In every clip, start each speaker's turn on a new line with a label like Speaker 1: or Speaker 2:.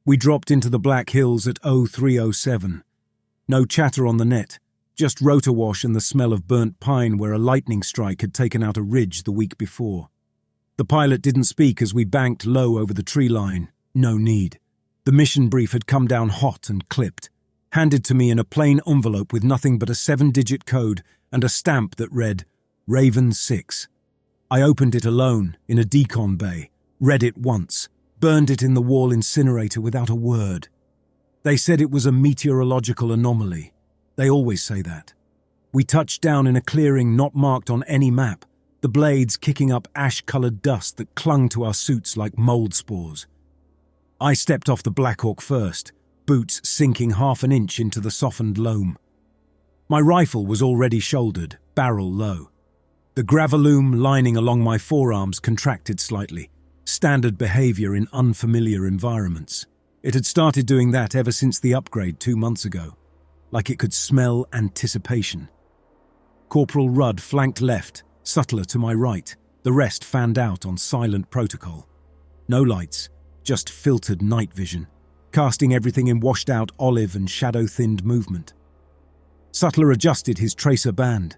Speaker 1: We dropped into the Black Hills at 0307. No chatter on the net, just rotor wash and the smell of burnt pine where a lightning strike had taken out a ridge the week before. The pilot didn't speak as we banked low over the tree line. No need. The mission brief had come down hot and clipped, handed to me in a plain envelope with nothing but a 7-digit code and a stamp that read, Raven 6. I opened it alone, in a decon bay, read it once, burned it in the wall incinerator without a word. They said it was a meteorological anomaly. They always say that. We touched down in a clearing not marked on any map, the blades kicking up ash-coloured dust that clung to our suits like mould spores. I stepped off the Black Hawk first, boots sinking half an inch into the softened loam. My rifle was already shouldered, barrel low. The graveloom lining along my forearms contracted slightly, standard behaviour in unfamiliar environments. It had started doing that ever since the upgrade 2 months ago, like it could smell anticipation. Corporal Rudd flanked left, Sutler to my right, the rest fanned out on silent protocol. No lights, just filtered night vision, casting everything in washed-out olive and shadow-thinned movement. Sutler adjusted his tracer band.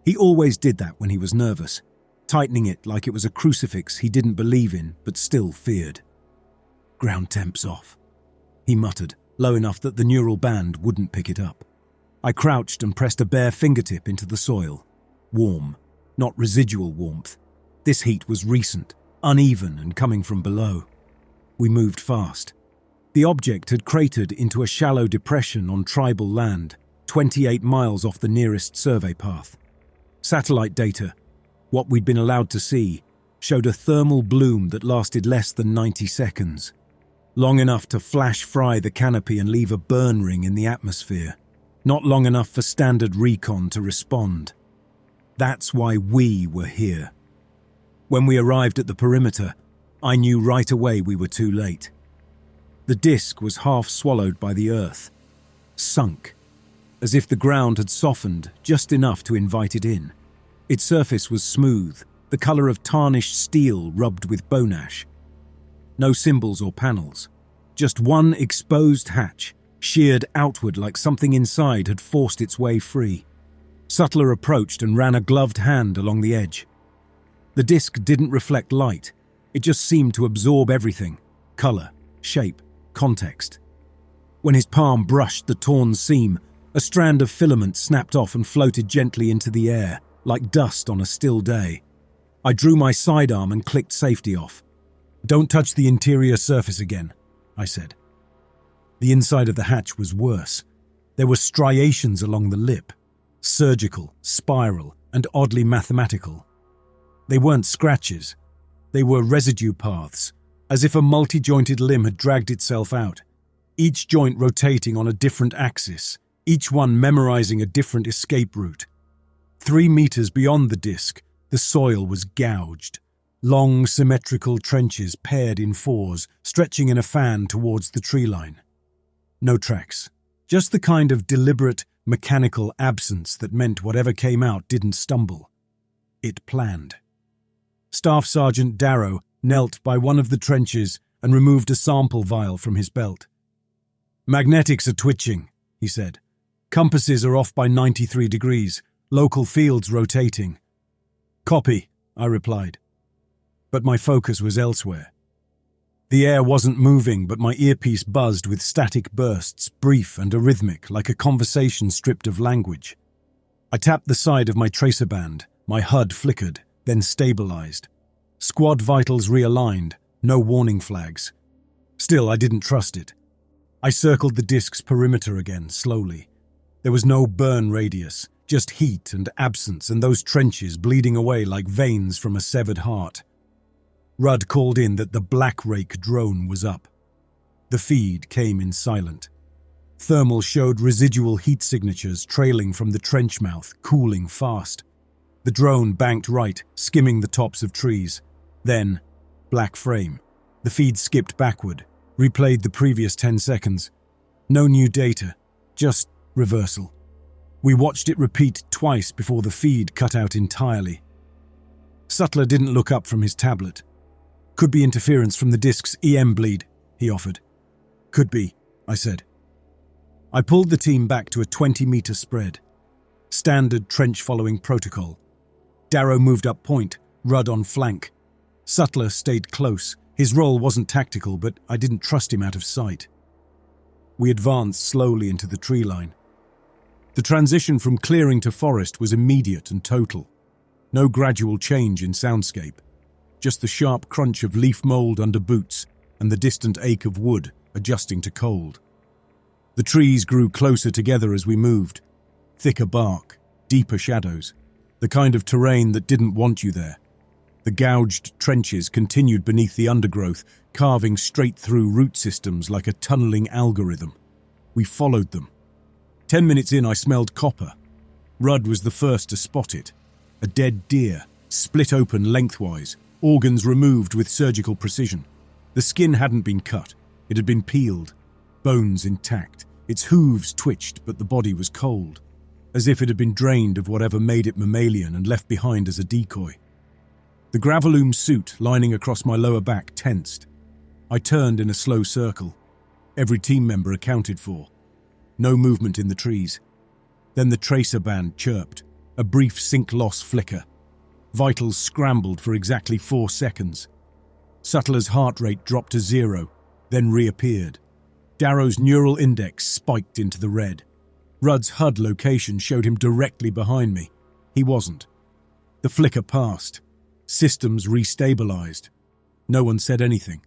Speaker 1: He always did that when he was nervous, tightening it like it was a crucifix he didn't believe in but still feared. Ground temp's off, he muttered, low enough that the neural band wouldn't pick it up. I crouched and pressed a bare fingertip into the soil. Warm, not residual warmth. This heat was recent, uneven and coming from below. We moved fast. The object had cratered into a shallow depression on tribal land, 28 miles off the nearest survey path. Satellite data, what we'd been allowed to see, showed a thermal bloom that lasted less than 90 seconds, long enough to flash fry the canopy and leave a burn ring in the atmosphere, not long enough for standard recon to respond. That's why we were here. When we arrived at the perimeter, I knew right away we were too late. The disk was half swallowed by the earth, sunk, as if the ground had softened just enough to invite it in. Its surface was smooth, the colour of tarnished steel rubbed with bone ash. No symbols or panels, just one exposed hatch, sheared outward like something inside had forced its way free. Sutler approached and ran a gloved hand along the edge. The disk didn't reflect light, it just seemed to absorb everything, colour, shape, context. When his palm brushed the torn seam, a strand of filament snapped off and floated gently into the air, like dust on a still day. I drew my sidearm and clicked safety off. "Don't touch the interior surface again," I said. The inside of the hatch was worse. There were striations along the lip, surgical, spiral, and oddly mathematical. They weren't scratches. They were residue paths, as if a multi-jointed limb had dragged itself out, each joint rotating on a different axis, each one memorizing a different escape route. 3 meters beyond the disk, the soil was gouged. Long, symmetrical trenches paired in fours, stretching in a fan towards the tree line. No tracks, just the kind of deliberate, mechanical absence that meant whatever came out didn't stumble. It planned. Staff Sergeant Darrow knelt by one of the trenches and removed a sample vial from his belt. "Magnetics are twitching," he said. "Compasses are off by 93 degrees, local fields rotating." "Copy," I replied. But my focus was elsewhere. The air wasn't moving, but my earpiece buzzed with static bursts, brief and arrhythmic, like a conversation stripped of language. I tapped the side of my tracer band. My HUD flickered, then stabilized. Squad vitals realigned, no warning flags. Still, I didn't trust it. I circled the disk's perimeter again, slowly. There was no burn radius, just heat and absence and those trenches bleeding away like veins from a severed heart. Rudd called in that the Black Rake drone was up. The feed came in silent. Thermal showed residual heat signatures trailing from the trench mouth, cooling fast. The drone banked right, skimming the tops of trees. Then, black frame. The feed skipped backward, replayed the previous 10 seconds. No new data, just reversal. We watched it repeat twice before the feed cut out entirely. Sutler didn't look up from his tablet. "Could be interference from the disk's EM bleed," he offered. Could be, I said. I pulled the team back to a 20-meter spread. Standard trench-following protocol. Darrow moved up point, Rudd on flank. Sutler stayed close. His role wasn't tactical, but I didn't trust him out of sight. We advanced slowly into the tree line. The transition from clearing to forest was immediate and total. No gradual change in soundscape. Just the sharp crunch of leaf mold under boots and the distant ache of wood adjusting to cold. The trees grew closer together as we moved. Thicker bark, deeper shadows. The kind of terrain that didn't want you there. The gouged trenches continued beneath the undergrowth, carving straight through root systems like a tunneling algorithm. We followed them. 10 minutes in, I smelled copper. Rudd was the first to spot it. A dead deer, split open lengthwise, organs removed with surgical precision. The skin hadn't been cut. It had been peeled, bones intact. Its hooves twitched, but the body was cold, as if it had been drained of whatever made it mammalian and left behind as a decoy. The Gravaloom suit lining across my lower back tensed. I turned in a slow circle. Every team member accounted for. No movement in the trees. Then the tracer band chirped, a brief sync loss flicker. Vitals scrambled for exactly 4 seconds. Sutler's heart rate dropped to 0, then reappeared. Darrow's neural index spiked into the red. Rudd's HUD location showed him directly behind me. He wasn't. The flicker passed. Systems restabilized. No one said anything.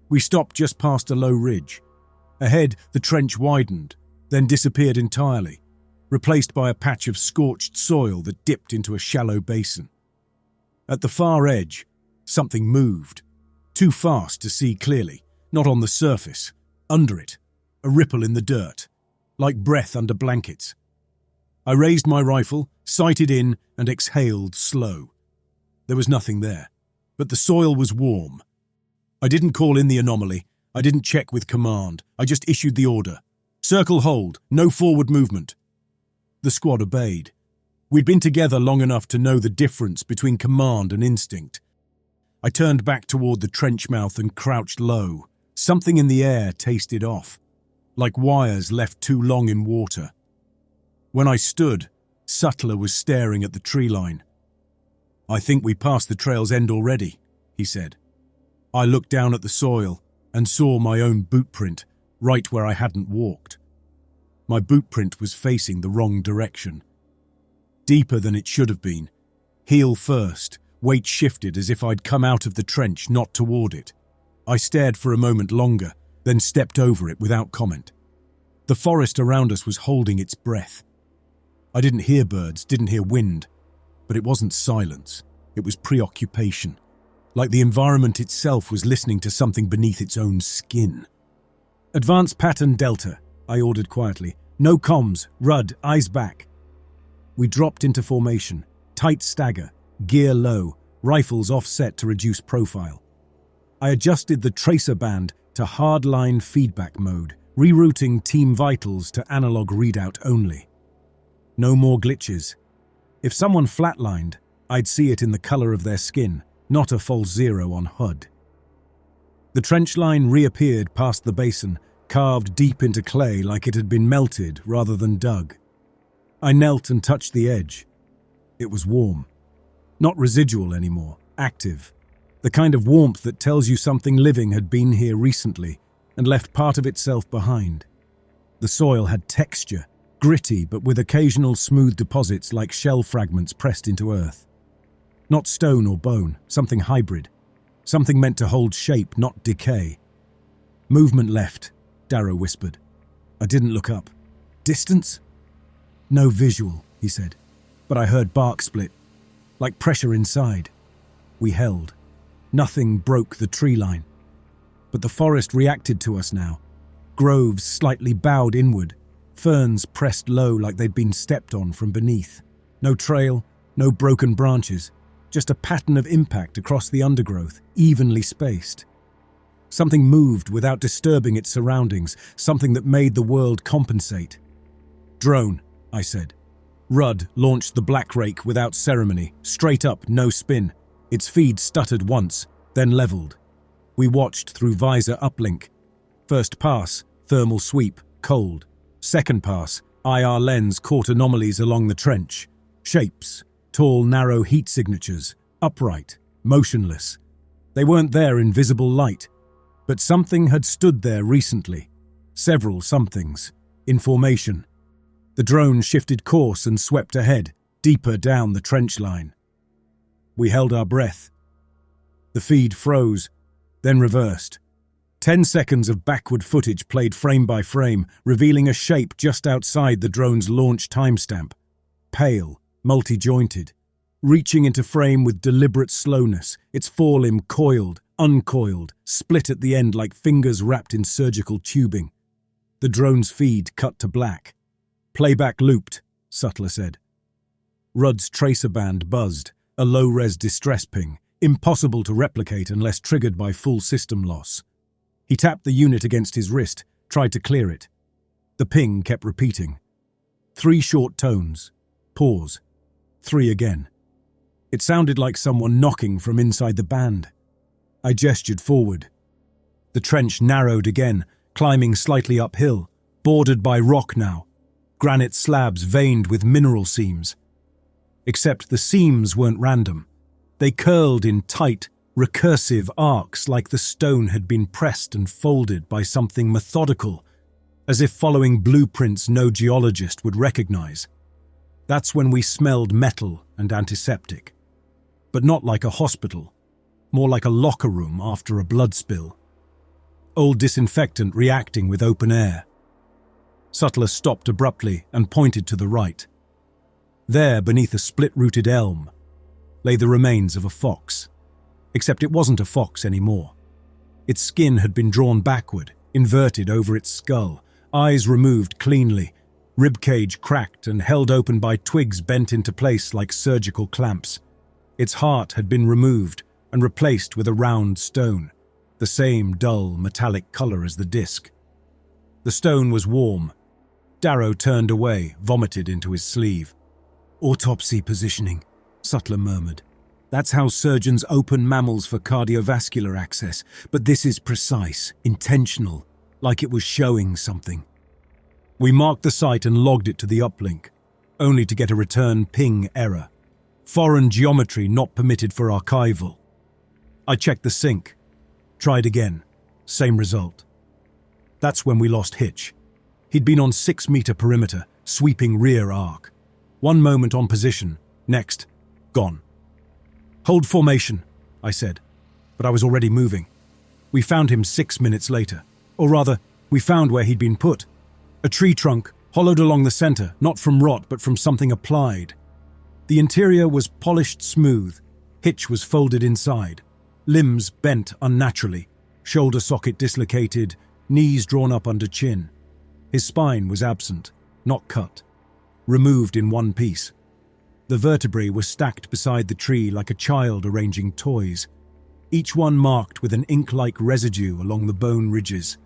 Speaker 1: We stopped just past a low ridge. Ahead, the trench widened, then disappeared entirely, replaced by a patch of scorched soil that dipped into a shallow basin. At the far edge, something moved. Too fast to see clearly, not on the surface. Under it, a ripple in the dirt, like breath under blankets. I raised my rifle, sighted in, and exhaled slow. There was nothing there, but the soil was warm. I didn't call in the anomaly. I didn't check with command. I just issued the order. Circle hold, no forward movement. The squad obeyed. We'd been together long enough to know the difference between command and instinct. I turned back toward the trench mouth and crouched low. Something in the air tasted off, like wires left too long in water. When I stood, Sutler was staring at the tree line. "I think we passed the trail's end already," he said. I looked down at the soil and saw my own boot print right where I hadn't walked. My boot print was facing the wrong direction. Deeper than it should have been. Heel first, weight shifted as if I'd come out of the trench, not toward it. I stared for a moment longer, then stepped over it without comment. The forest around us was holding its breath. I didn't hear birds, didn't hear wind, but it wasn't silence. It was preoccupation, like the environment itself was listening to something beneath its own skin. "Advance pattern Delta," I ordered quietly. "No comms. Rudd, eyes back." We dropped into formation, tight stagger, gear low, rifles offset to reduce profile. I adjusted the tracer band to hardline feedback mode, rerouting team vitals to analog readout only. No more glitches. If someone flatlined, I'd see it in the color of their skin, not a false 0 on HUD. The trench line reappeared past the basin, carved deep into clay like it had been melted rather than dug. I knelt and touched the edge. It was warm. Not residual anymore, active. The kind of warmth that tells you something living had been here recently and left part of itself behind. The soil had texture, gritty but with occasional smooth deposits like shell fragments pressed into earth. Not stone or bone, something hybrid. Something meant to hold shape, not decay. "Movement left," Darrow whispered. I didn't look up. "Distance?" "No visual," he said, but I heard bark split, like pressure inside. We held. Nothing broke the tree line. But the forest reacted to us now. Groves slightly bowed inward, ferns pressed low like they'd been stepped on from beneath. No trail, no broken branches, just a pattern of impact across the undergrowth, evenly spaced. Something moved without disturbing its surroundings, something that made the world compensate. "Drone," I said. Rudd launched the black rake without ceremony, straight up, no spin. Its feed stuttered once, then leveled. We watched through visor uplink. First pass, thermal sweep, cold. Second pass, IR lens caught anomalies along the trench. Shapes, tall, narrow heat signatures, upright, motionless. They weren't there in visible light, but something had stood there recently. Several somethings, in formation. The drone shifted course and swept ahead, deeper down the trench line. We held our breath. The feed froze, then reversed. 10 seconds of backward footage played frame by frame, revealing a shape just outside the drone's launch timestamp. Pale, multi-jointed, reaching into frame with deliberate slowness, its forelimb coiled, uncoiled, split at the end like fingers wrapped in surgical tubing. The drone's feed cut to black. Playback looped, Sutler said. Rudd's tracer band buzzed, a low-res distress ping, impossible to replicate unless triggered by full system loss. He tapped the unit against his wrist, tried to clear it. The ping kept repeating. 3 short tones. Pause. 3 again. It sounded like someone knocking from inside the band. I gestured forward. The trench narrowed again, climbing slightly uphill, bordered by rock now. Granite slabs veined with mineral seams. Except the seams weren't random. They curled in tight, recursive arcs like the stone had been pressed and folded by something methodical, as if following blueprints no geologist would recognize. That's when we smelled metal and antiseptic. But not like a hospital, more like a locker room after a blood spill. Old disinfectant reacting with open air. Sutler stopped abruptly and pointed to the right. There, beneath a split-rooted elm, lay the remains of a fox. Except it wasn't a fox anymore. Its skin had been drawn backward, inverted over its skull, eyes removed cleanly, ribcage cracked and held open by twigs bent into place like surgical clamps. Its heart had been removed and replaced with a round stone, the same dull metallic color as the disc. The stone was warm. Darrow turned away, vomited into his sleeve. "Autopsy positioning," Sutler murmured. "That's how surgeons open mammals for cardiovascular access, but this is precise, intentional, like it was showing something." We marked the site and logged it to the uplink, only to get a return ping error. Foreign geometry not permitted for archival. I checked the sync. Tried again. Same result. That's when we lost Hitch. He'd been on 6-meter perimeter, sweeping rear arc. 1 moment on position, next, gone. "Hold formation," I said, but I was already moving. We found him 6 minutes later. Or rather, we found where he'd been put. A tree trunk, hollowed along the center, not from rot but from something applied. The interior was polished smooth. Hitch was folded inside. Limbs bent unnaturally, shoulder socket dislocated, knees drawn up under chin. His spine was absent, not cut, removed in one piece. The vertebrae were stacked beside the tree like a child arranging toys, each one marked with an ink-like residue along the bone ridges.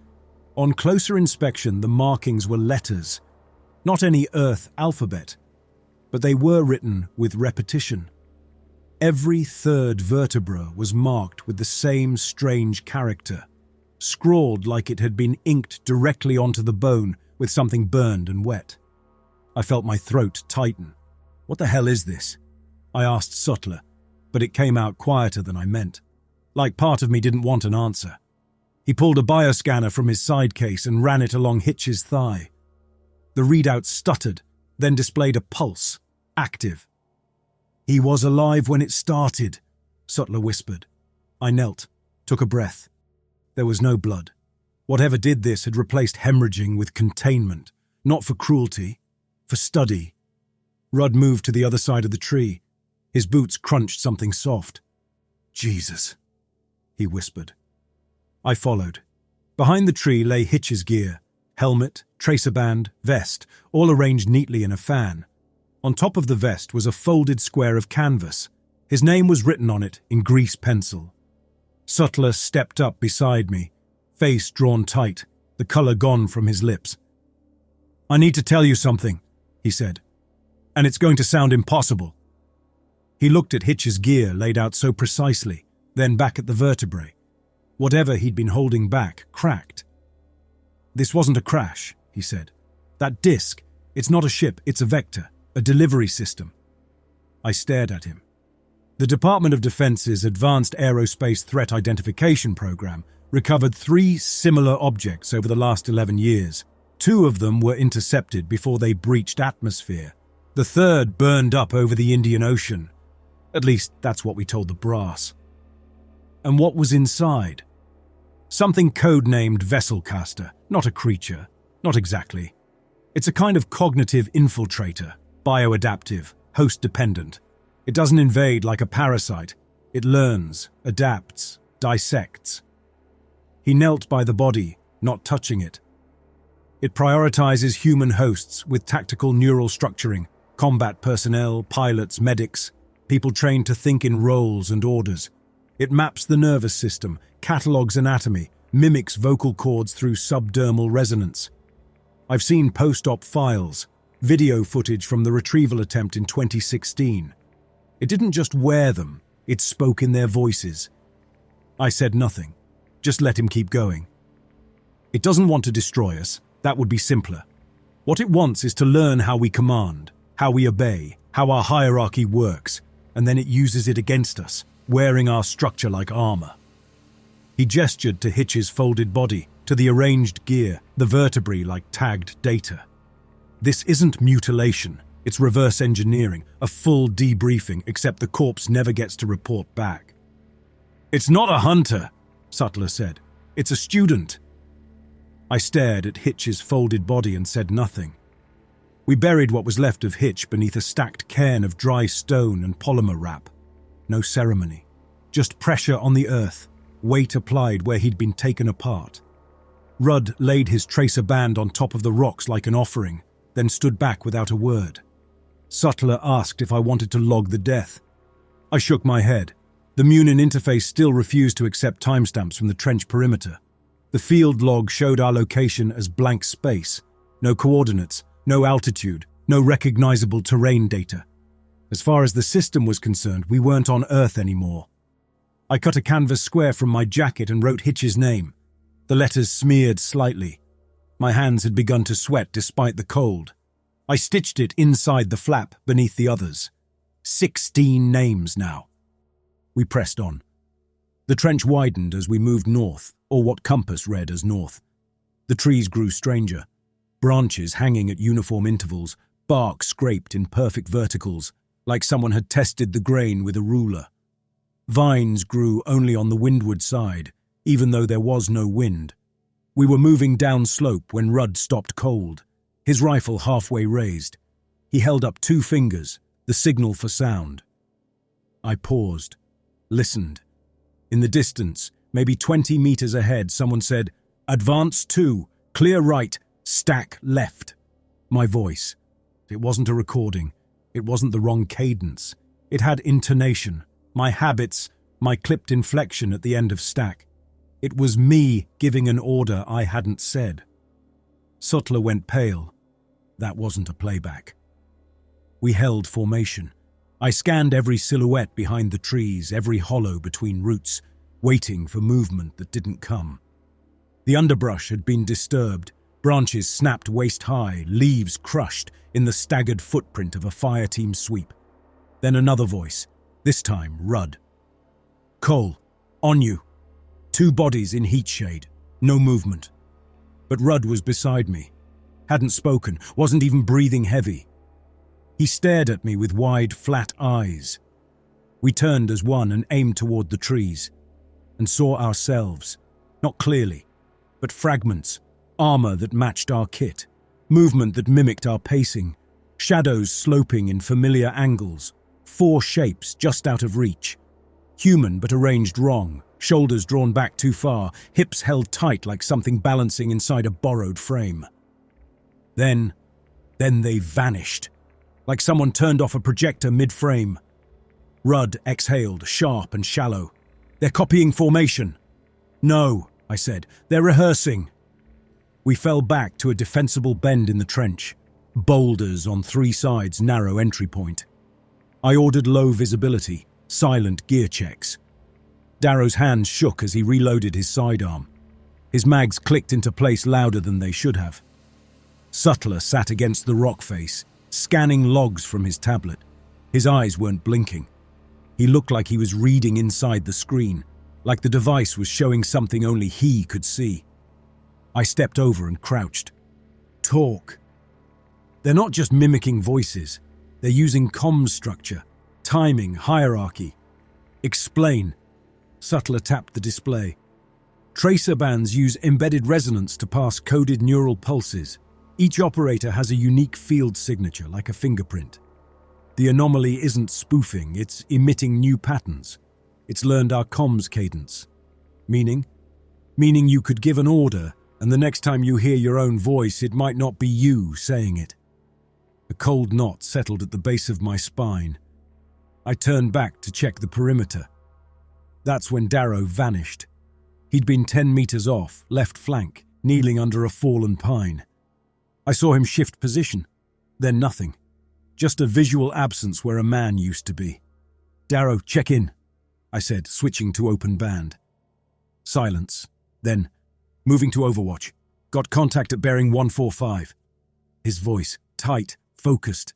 Speaker 1: On closer inspection, the markings were letters, not any Earth alphabet, but they were written with repetition. Every third vertebra was marked with the same strange character, scrawled like it had been inked directly onto the bone with something burned and wet. I felt my throat tighten. "What the hell is this?" I asked Sutler, but it came out quieter than I meant, like part of me didn't want an answer. He pulled a bioscanner from his side case and ran it along Hitch's thigh. The readout stuttered, then displayed a pulse, active. "He was alive when it started," Sutler whispered. I knelt, took a breath. There was no blood. Whatever did this had replaced hemorrhaging with containment, not for cruelty, for study. Rudd moved to the other side of the tree. His boots crunched something soft. "Jesus," he whispered. I followed. Behind the tree lay Hitch's gear, helmet, tracer band, vest, all arranged neatly in a fan. On top of the vest was a folded square of canvas. His name was written on it in grease pencil. Sutler stepped up beside me, face drawn tight, the color gone from his lips. "I need to tell you something," he said, "and it's going to sound impossible." He looked at Hitch's gear laid out so precisely, then back at the vertebrae. Whatever he'd been holding back cracked. "This wasn't a crash," he said. "That disk, it's not a ship, it's a vector, a delivery system." I stared at him. The Department of Defense's Advanced Aerospace Threat Identification Program recovered 3 similar objects over the last 11 years. 2 of them were intercepted before they breached atmosphere. The third burned up over the Indian Ocean. At least, that's what we told the brass. And what was inside? Something codenamed Vesselcaster, not a creature, not exactly. It's a kind of cognitive infiltrator, bioadaptive, host-dependent. It doesn't invade like a parasite. It learns, adapts, dissects. He knelt by the body, not touching it. It prioritizes human hosts with tactical neural structuring, combat personnel, pilots, medics, people trained to think in roles and orders. It maps the nervous system, catalogs anatomy, mimics vocal cords through subdermal resonance. I've seen post-op files, video footage from the retrieval attempt in 2016. It didn't just wear them, it spoke in their voices. I said nothing, just let him keep going. It doesn't want to destroy us, that would be simpler. What it wants is to learn how we command, how we obey, how our hierarchy works, and then it uses it against us, wearing our structure like armor. He gestured to Hitch's folded body, to the arranged gear, the vertebrae like tagged data. This isn't mutilation, it's reverse engineering, a full debriefing, except the corpse never gets to report back. "It's not a hunter," Sutler said. "It's a student." I stared at Hitch's folded body and said nothing. We buried what was left of Hitch beneath a stacked cairn of dry stone and polymer wrap. No ceremony, just pressure on the earth, weight applied where he'd been taken apart. Rudd laid his tracer band on top of the rocks like an offering, then stood back without a word. Sutler asked if I wanted to log the death. I shook my head. The Munin interface still refused to accept timestamps from the trench perimeter. The field log showed our location as blank space. No coordinates, no altitude, no recognizable terrain data. As far as the system was concerned, we weren't on Earth anymore. I cut a canvas square from my jacket and wrote Hitch's name. The letters smeared slightly. My hands had begun to sweat despite the cold. I stitched it inside the flap beneath the others. 16 names now. We pressed on. The trench widened as we moved north, or what compass read as north. The trees grew stranger. Branches hanging at uniform intervals, bark scraped in perfect verticals, like someone had tested the grain with a ruler. Vines grew only on the windward side, even though there was no wind. We were moving down slope when Rudd stopped cold, his rifle halfway raised. He held up 2 fingers, the signal for sound. I paused, listened. In the distance, maybe 20 meters ahead, someone said, "Advance 2, clear right, stack left." My voice. It wasn't a recording. It wasn't the wrong cadence. It had intonation, my habits, my clipped inflection at the end of stack. It was me giving an order I hadn't said. Sutler went pale. That wasn't a playback. We held formation. I scanned every silhouette behind the trees, every hollow between roots, waiting for movement that didn't come. The underbrush had been disturbed, branches snapped waist-high, leaves crushed in the staggered footprint of a fireteam sweep. Then another voice, this time Rudd. "Cole, on you." 2 bodies in heat shade, no movement. But Rudd was beside me. Hadn't spoken, wasn't even breathing heavy. He stared at me with wide, flat eyes. We turned as one and aimed toward the trees, and saw ourselves, not clearly, but fragments, armor that matched our kit, movement that mimicked our pacing, shadows sloping in familiar angles, 4 shapes just out of reach. Human but arranged wrong, shoulders drawn back too far, hips held tight like something balancing inside a borrowed frame. Then they vanished, like someone turned off a projector mid-frame. Rudd exhaled, sharp and shallow. "They're copying formation." "No," I said, "they're rehearsing." We fell back to a defensible bend in the trench. Boulders on 3 sides, narrow entry point. I ordered low visibility, silent gear checks. Darrow's hands shook as he reloaded his sidearm. His mags clicked into place louder than they should have. Sutler sat against the rock face, scanning logs from his tablet. His eyes weren't blinking. He looked like he was reading inside the screen, like the device was showing something only he could see. I stepped over and crouched. Talk. They're not just mimicking voices. They're using comms structure, timing, hierarchy. Explain. Sutler tapped the display. Tracer bands use embedded resonance to pass coded neural pulses. Each operator has a unique field signature, like a fingerprint. The anomaly isn't spoofing, it's emitting new patterns. It's learned our comms cadence. Meaning? Meaning you could give an order, and the next time you hear your own voice, it might not be you saying it. A cold knot settled at the base of my spine. I turned back to check the perimeter. That's when Darrow vanished. He'd been 10 meters off, left flank, kneeling under a fallen pine. I saw him shift position, then nothing. Just a visual absence where a man used to be. Darrow, check in, I said, switching to open band. Silence. Then, moving to Overwatch. Got contact at bearing 145. His voice, tight, focused.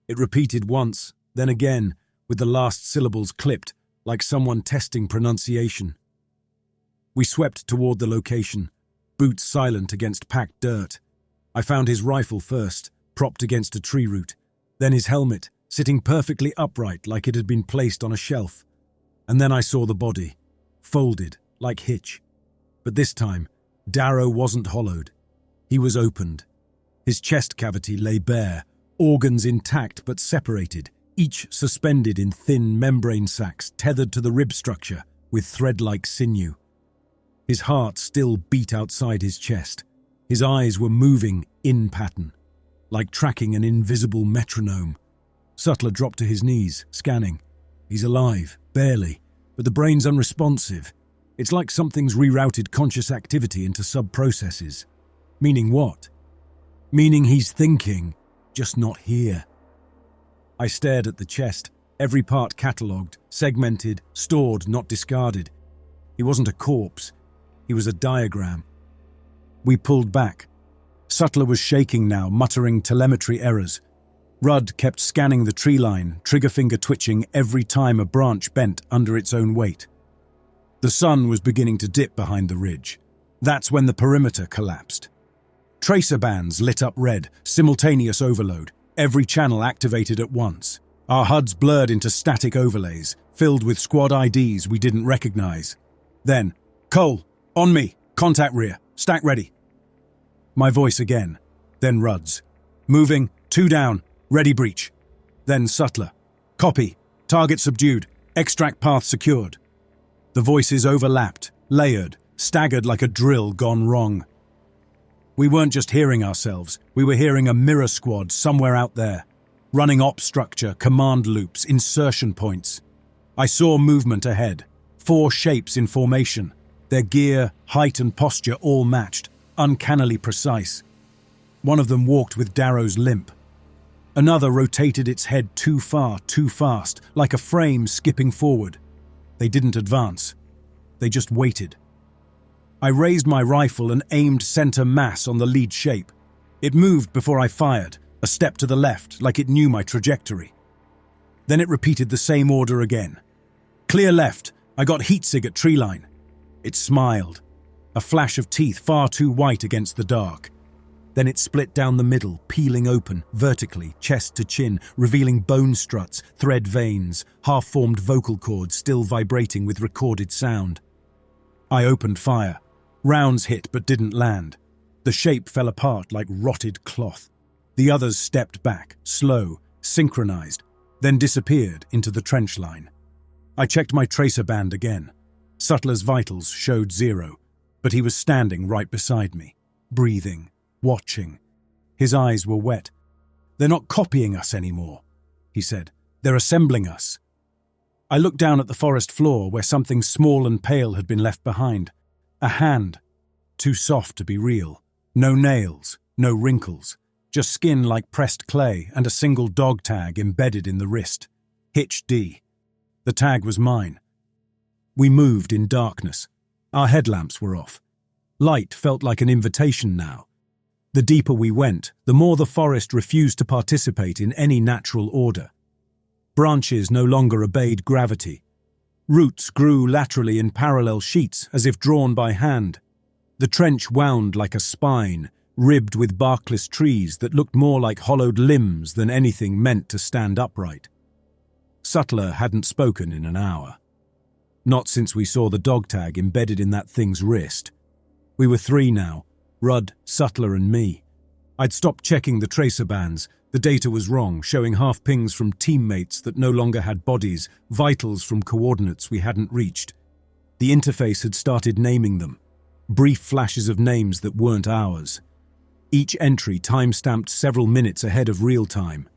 Speaker 1: It repeated once, then again, with the last syllables clipped, like someone testing pronunciation. We swept toward the location, boots silent against packed dirt. I found his rifle first, propped against a tree root, then his helmet, sitting perfectly upright like it had been placed on a shelf. And then I saw the body, folded, like Hitch. But this time, Darrow wasn't hollowed. He was opened. His chest cavity lay bare, organs intact but separated, each suspended in thin membrane sacs tethered to the rib structure with thread-like sinew. His heart still beat outside his chest. His eyes were moving in pattern, like tracking an invisible metronome. Sutler dropped to his knees, scanning. He's alive, barely, but the brain's unresponsive. It's like something's rerouted conscious activity into sub-processes. Meaning what? Meaning he's thinking, just not here. I stared at the chest, every part catalogued, segmented, stored, not discarded. He wasn't a corpse. He was a diagram. We pulled back. Sutler was shaking now, muttering telemetry errors. Rudd kept scanning the tree line, trigger finger twitching every time a branch bent under its own weight. The sun was beginning to dip behind the ridge. That's when the perimeter collapsed. Tracer bands lit up red, simultaneous overload, every channel activated at once. Our HUDs blurred into static overlays, filled with squad IDs we didn't recognize. Then, Cole, on me, contact rear, stack ready. My voice again, then Rudd's. Moving, 2 down, ready breach. Then Sutler. Copy, target subdued, extract path secured. The voices overlapped, layered, staggered like a drill gone wrong. We weren't just hearing ourselves, we were hearing a mirror squad somewhere out there, running op structure, command loops, insertion points. I saw movement ahead, 4 shapes in formation, their gear, height and posture all matched, uncannily precise. One of them walked with Darrow's limp. Another rotated its head too far, too fast, like a frame skipping forward. They didn't advance. They just waited. I raised my rifle and aimed center mass on the lead shape. It moved before I fired, a step to the left, like it knew my trajectory. Then it repeated the same order again. Clear left, I got heatsig at tree line. It smiled, a flash of teeth far too white against the dark. Then it split down the middle, peeling open, vertically, chest to chin, revealing bone struts, thread veins, half-formed vocal cords still vibrating with recorded sound. I opened fire. Rounds hit but didn't land. The shape fell apart like rotted cloth. The others stepped back, slow, synchronized, then disappeared into the trench line. I checked my tracer band again. Sutler's vitals showed 0, but he was standing right beside me, breathing, watching. His eyes were wet. They're not copying us anymore, he said. They're assembling us. I looked down at the forest floor where something small and pale had been left behind. A hand, too soft to be real. No nails, no wrinkles, just skin like pressed clay and a single dog tag embedded in the wrist. Hitch D. The tag was mine. We moved in darkness. Our headlamps were off. Light felt like an invitation now. The deeper we went, the more the forest refused to participate in any natural order. Branches no longer obeyed gravity. Roots grew laterally in parallel sheets, as if drawn by hand. The trench wound like a spine, ribbed with barkless trees that looked more like hollowed limbs than anything meant to stand upright. Sutler hadn't spoken in an hour. Not since we saw the dog tag embedded in that thing's wrist. We were three now, Rudd, Sutler and me. I'd stopped checking the tracer bands. The data was wrong, showing half pings from teammates that no longer had bodies, vitals from coordinates we hadn't reached. The interface had started naming them, brief flashes of names that weren't ours. Each entry time-stamped several minutes ahead of real time.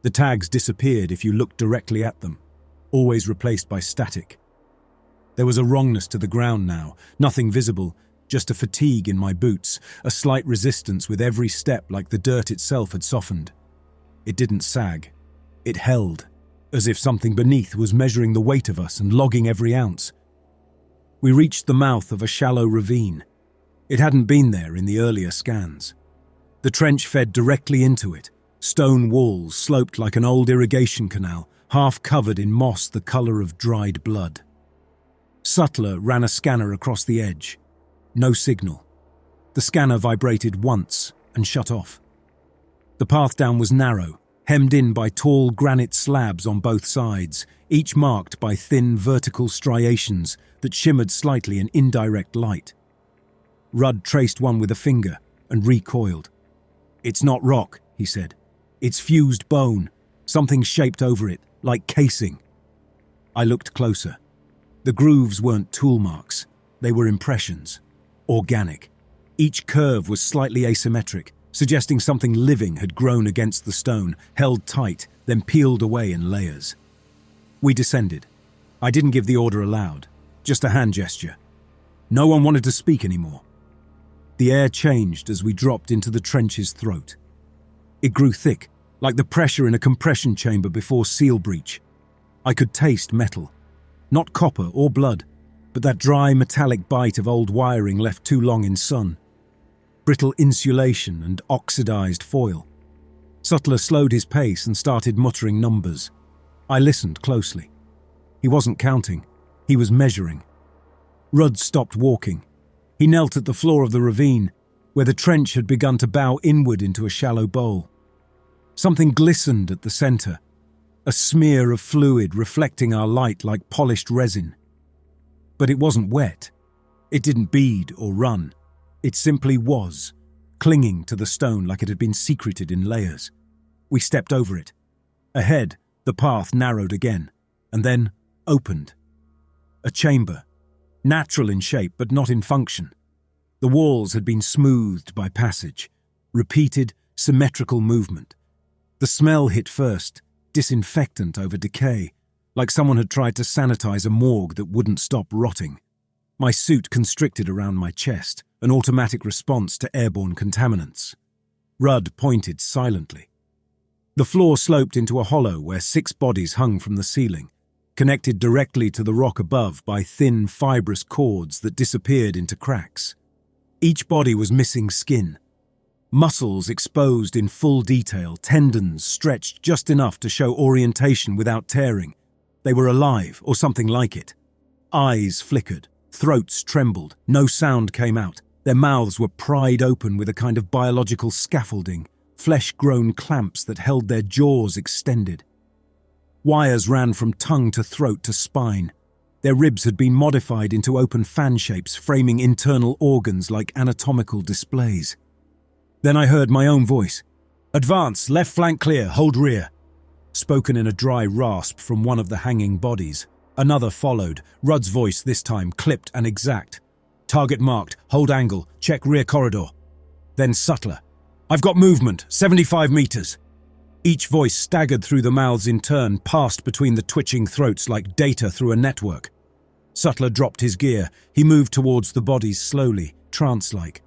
Speaker 1: The tags disappeared if you looked directly at them, always replaced by static. There was a wrongness to the ground now, nothing visible, just a fatigue in my boots, a slight resistance with every step like the dirt itself had softened. It didn't sag. It held, as if something beneath was measuring the weight of us and logging every ounce. We reached the mouth of a shallow ravine. It hadn't been there in the earlier scans. The trench fed directly into it. Stone walls sloped like an old irrigation canal, half covered in moss the color of dried blood. Sutler ran a scanner across the edge. No signal. The scanner vibrated once and shut off. The path down was narrow, hemmed in by tall granite slabs on both sides, each marked by thin vertical striations that shimmered slightly in indirect light. Rudd traced one with a finger and recoiled. "It's not rock," he said. "It's fused bone, something shaped over it, like casing." I looked closer. The grooves weren't tool marks, they were impressions. Organic. Each curve was slightly asymmetric, suggesting something living had grown against the stone, held tight, then peeled away in layers. We descended. I didn't give the order aloud, just a hand gesture. No one wanted to speak anymore. The air changed as we dropped into the trench's throat. It grew thick, like the pressure in a compression chamber before seal breach. I could taste metal. Not copper or blood, but that dry metallic bite of old wiring left too long in sun. Brittle insulation and oxidized foil. Sutler slowed his pace and started muttering numbers. I listened closely. He wasn't counting. He was measuring. Rudd stopped walking. He knelt at the floor of the ravine, where the trench had begun to bow inward into a shallow bowl. Something glistened at the center, a smear of fluid reflecting our light like polished resin. But it wasn't wet. It didn't bead or run. It simply was, clinging to the stone like it had been secreted in layers. We stepped over it. Ahead, the path narrowed again, and then opened. A chamber, natural in shape but not in function. The walls had been smoothed by passage, repeated, symmetrical movement. The smell hit first, disinfectant over decay, like someone had tried to sanitize a morgue that wouldn't stop rotting. My suit constricted around my chest, an automatic response to airborne contaminants. Rudd pointed silently. The floor sloped into a hollow where 6 bodies hung from the ceiling, connected directly to the rock above by thin, fibrous cords that disappeared into cracks. Each body was missing skin. Muscles exposed in full detail, tendons stretched just enough to show orientation without tearing. They were alive, or something like it. Eyes flickered, throats trembled, no sound came out. Their mouths were pried open with a kind of biological scaffolding, flesh-grown clamps that held their jaws extended. Wires ran from tongue to throat to spine. Their ribs had been modified into open fan shapes, framing internal organs like anatomical displays. Then I heard my own voice. "Advance, left flank clear, hold rear," spoken in a dry rasp from one of the hanging bodies. Another followed, Rudd's voice this time clipped and exact. "Target marked, hold angle, check rear corridor." Then Sutler. "I've got movement, 75 meters." Each voice staggered through the mouths in turn, passed between the twitching throats like data through a network. Sutler dropped his gear. He moved towards the bodies slowly, trance-like.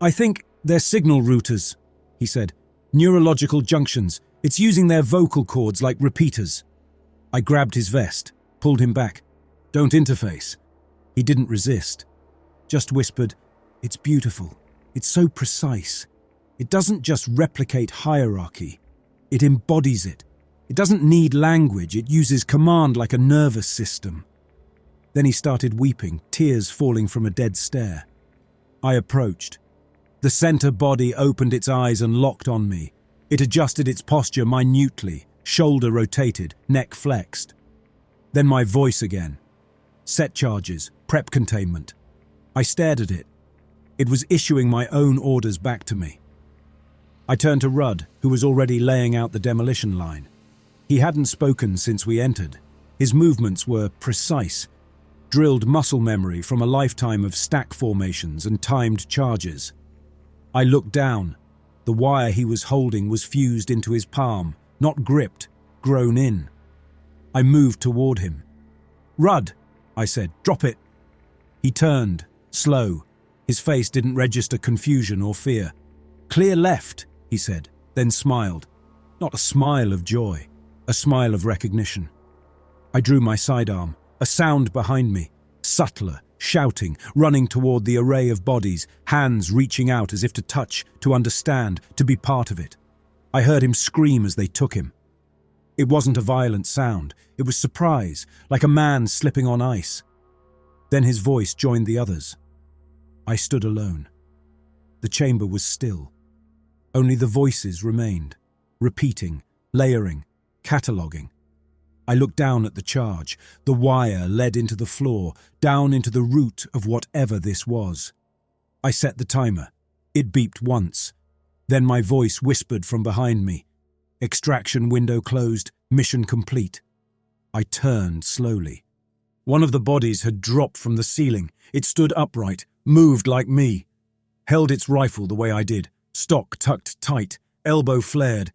Speaker 1: "I think they're signal routers," he said. "Neurological junctions. It's using their vocal cords like repeaters." I grabbed his vest, pulled him back. "Don't interface." He didn't resist, just whispered, It's beautiful. It's so precise. It doesn't just replicate hierarchy. It embodies it. It doesn't need language. It uses command like a nervous system. Then he started weeping, tears falling from a dead stare. I approached. The center body opened its eyes and locked on me. It adjusted its posture minutely, shoulder rotated, neck flexed. Then my voice again. Set charges, prep containment. I stared at it. It was issuing my own orders back to me. I turned to Rudd, who was already laying out the demolition line. He hadn't spoken since we entered. His movements were precise, drilled muscle memory from a lifetime of stack formations and timed charges. I looked down. The wire he was holding was fused into his palm, not gripped, grown in. I moved toward him. "Rudd," I said, "drop it." He turned, slow. His face didn't register confusion or fear. "Clear left," he said, then smiled. Not a smile of joy, a smile of recognition. I drew my sidearm, a sound behind me, subtler, shouting, running toward the array of bodies, hands reaching out as if to touch, to understand, to be part of it. I heard him scream as they took him. It wasn't a violent sound. It was surprise, like a man slipping on ice. Then his voice joined the others. I stood alone. The chamber was still. Only the voices remained, repeating, layering, cataloguing. I looked down at the charge. The wire led into the floor, down into the root of whatever this was. I set the timer. It beeped once. Then my voice whispered from behind me. Extraction window closed, mission complete. I turned slowly. One of the bodies had dropped from the ceiling. It stood upright, moved like me, held its rifle the way I did, stock tucked tight, elbow flared.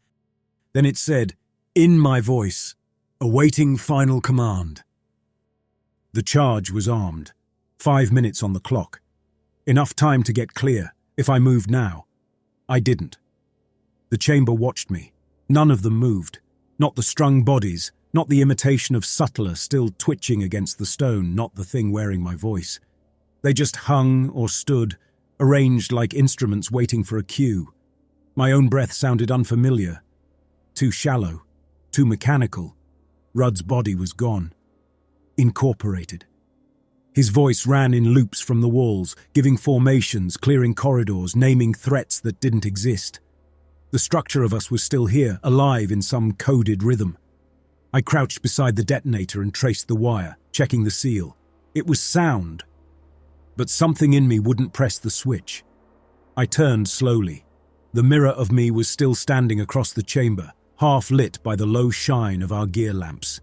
Speaker 1: Then it said, in my voice, awaiting final command. The charge was armed. 5 minutes on the clock. Enough time to get clear, if I moved now. I didn't. The chamber watched me. None of them moved. Not the strung bodies, not the imitation of Sutler still twitching against the stone, not the thing wearing my voice. They just hung or stood, arranged like instruments waiting for a cue. My own breath sounded unfamiliar. Too shallow, too mechanical. Rudd's body was gone. Incorporated. His voice ran in loops from the walls, giving formations, clearing corridors, naming threats that didn't exist. The structure of us was still here, alive in some coded rhythm. I crouched beside the detonator and traced the wire, checking the seal. It was sound, but something in me wouldn't press the switch. I turned slowly. The mirror of me was still standing across the chamber, half lit by the low shine of our gear lamps.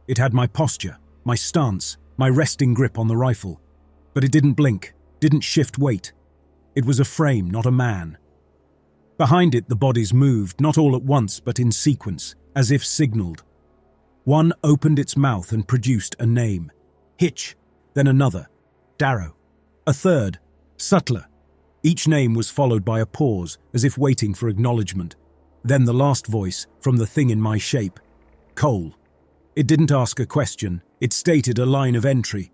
Speaker 1: It had my posture, my stance, my resting grip on the rifle. But it didn't blink, didn't shift weight. It was a frame, not a man. Behind it, the bodies moved, not all at once, but in sequence, as if signaled. One opened its mouth and produced a name. Hitch, then another. Darrow. A third. Sutler. Each name was followed by a pause, as if waiting for acknowledgement. Then the last voice, from the thing in my shape. Cole. It didn't ask a question. It stated a line of entry.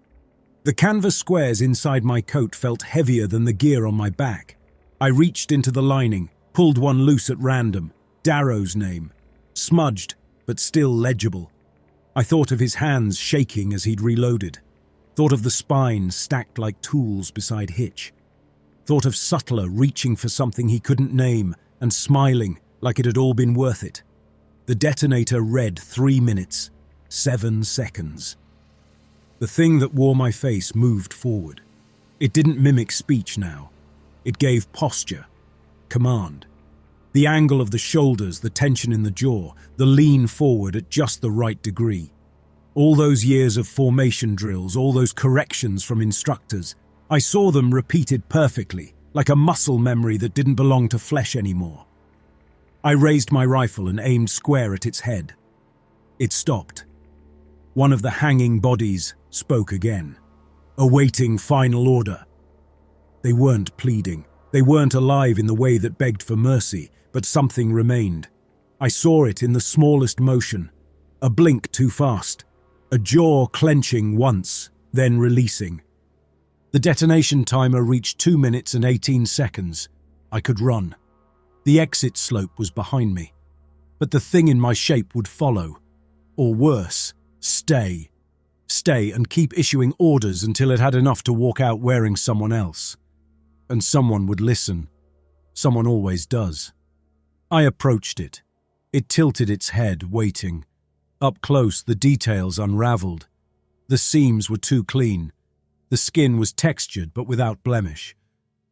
Speaker 1: The canvas squares inside my coat felt heavier than the gear on my back. I reached into the lining, pulled one loose at random. Darrow's name. Smudged, but still legible. I thought of his hands shaking as he'd reloaded. Thought of the spine stacked like tools beside Hitch. Thought of Sutler reaching for something he couldn't name and smiling like it had all been worth it. The detonator read 3 minutes, 7 seconds. The thing that wore my face moved forward. It didn't mimic speech now. It gave posture, command. The angle of the shoulders, the tension in the jaw, the lean forward at just the right degree. All those years of formation drills, all those corrections from instructors, I saw them repeated perfectly, like a muscle memory that didn't belong to flesh anymore. I raised my rifle and aimed square at its head. It stopped. One of the hanging bodies spoke again, awaiting final order. They weren't pleading. They weren't alive in the way that begged for mercy, but something remained. I saw it in the smallest motion, a blink too fast, a jaw clenching once, then releasing. The detonation timer reached 2 minutes and 18 seconds. I could run. The exit slope was behind me. But the thing in my shape would follow. Or worse, stay. Stay and keep issuing orders until it had enough to walk out wearing someone else. And someone would listen. Someone always does. I approached it. It tilted its head, waiting. Up close, the details unraveled. The seams were too clean. The skin was textured but without blemish.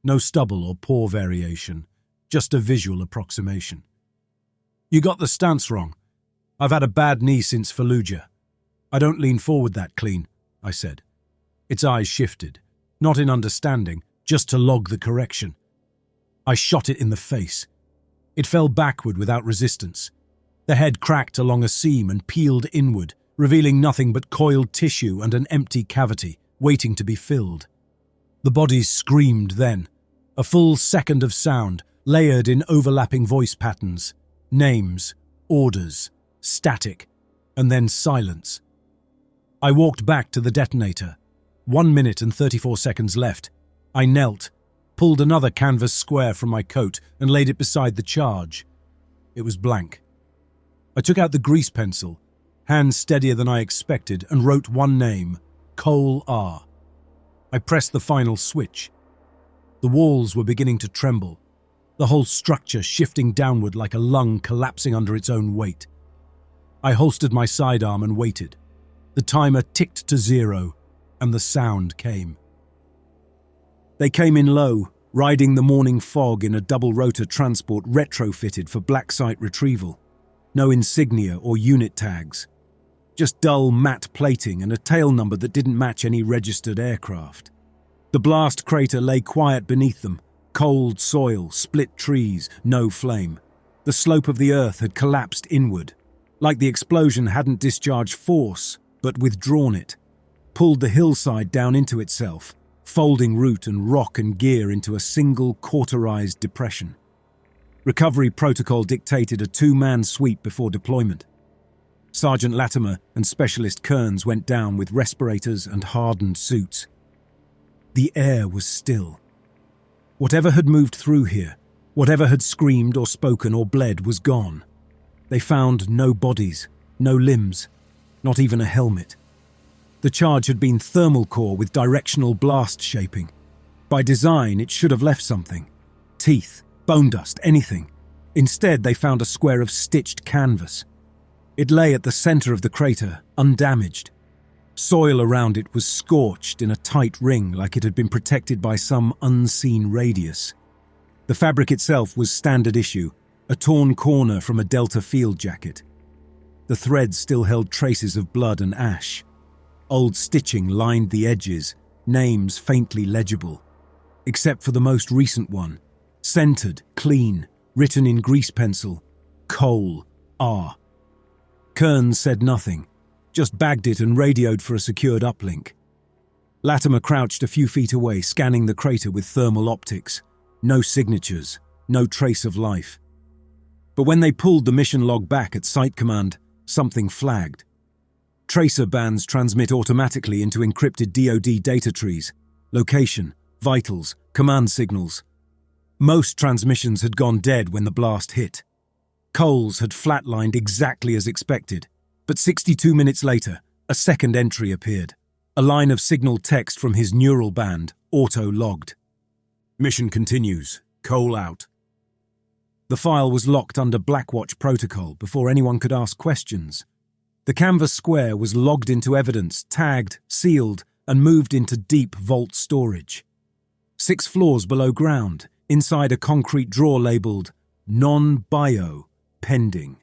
Speaker 1: No stubble or pore variation, just a visual approximation. You got the stance wrong. I've had a bad knee since Fallujah. I don't lean forward that clean, I said. Its eyes shifted, not in understanding, just to log the correction. I shot it in the face. It fell backward without resistance. The head cracked along a seam and peeled inward, revealing nothing but coiled tissue and an empty cavity, waiting to be filled. The bodies screamed then. A full second of sound, layered in overlapping voice patterns. Names, orders, static, and then silence. I walked back to the detonator. 1 minute and 34 seconds left. I knelt, pulled another canvas square from my coat and laid it beside the charge. It was blank. I took out the grease pencil, hand steadier than I expected, and wrote one name, Cole R. I pressed the final switch. The walls were beginning to tremble, the whole structure shifting downward like a lung collapsing under its own weight. I holstered my sidearm and waited. The timer ticked to 0, and the sound came. They came in low, riding the morning fog in a double-rotor transport retrofitted for black site retrieval. No insignia or unit tags. Just dull matte plating and a tail number that didn't match any registered aircraft. The blast crater lay quiet beneath them. Cold soil, split trees, no flame. The slope of the earth had collapsed inward, like the explosion hadn't discharged force, but withdrawn it, pulled the hillside down into itself, folding root and rock and gear into a single cauterized depression. Recovery protocol dictated a 2-man sweep before deployment. Sergeant Latimer and Specialist Kearns went down with respirators and hardened suits. The air was still. Whatever had moved through here, whatever had screamed or spoken or bled was gone. They found no bodies, no limbs, not even a helmet. The charge had been thermal core with directional blast shaping. By design, it should have left something. Teeth, bone dust, anything. Instead, they found a square of stitched canvas. It lay at the center of the crater, undamaged. Soil around it was scorched in a tight ring like it had been protected by some unseen radius. The fabric itself was standard issue, a torn corner from a Delta field jacket. The threads still held traces of blood and ash. Old stitching lined the edges, names faintly legible. Except for the most recent one. Centered, clean, written in grease pencil. Cole R. Kearns said nothing, just bagged it and radioed for a secured uplink. Latimer crouched a few feet away, scanning the crater with thermal optics. No signatures, no trace of life. But when they pulled the mission log back at Site Command, something flagged. Tracer bands transmit automatically into encrypted DoD data trees. Location, vitals, command signals. Most transmissions had gone dead when the blast hit. Cole's had flatlined exactly as expected, but 62 minutes later, a second entry appeared. A line of signal text from his neural band, auto-logged. Mission continues. Cole out. The file was locked under Blackwatch protocol before anyone could ask questions. The canvas square was logged into evidence, tagged, sealed, and moved into deep vault storage. 6 floors below ground, inside a concrete drawer labelled Non-Bio, Pending.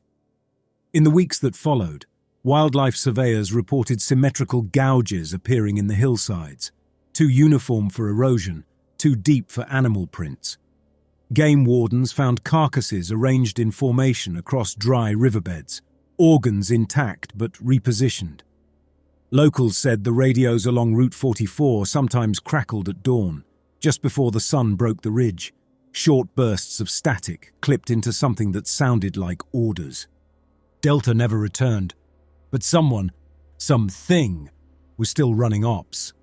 Speaker 1: In the weeks that followed, wildlife surveyors reported symmetrical gouges appearing in the hillsides, too uniform for erosion, too deep for animal prints. Game wardens found carcasses arranged in formation across dry riverbeds, organs intact but repositioned. Locals said the radios along Route 44 sometimes crackled at dawn, just before the sun broke the ridge, short bursts of static clipped into something that sounded like orders. Delta never returned, but something, was still running ops.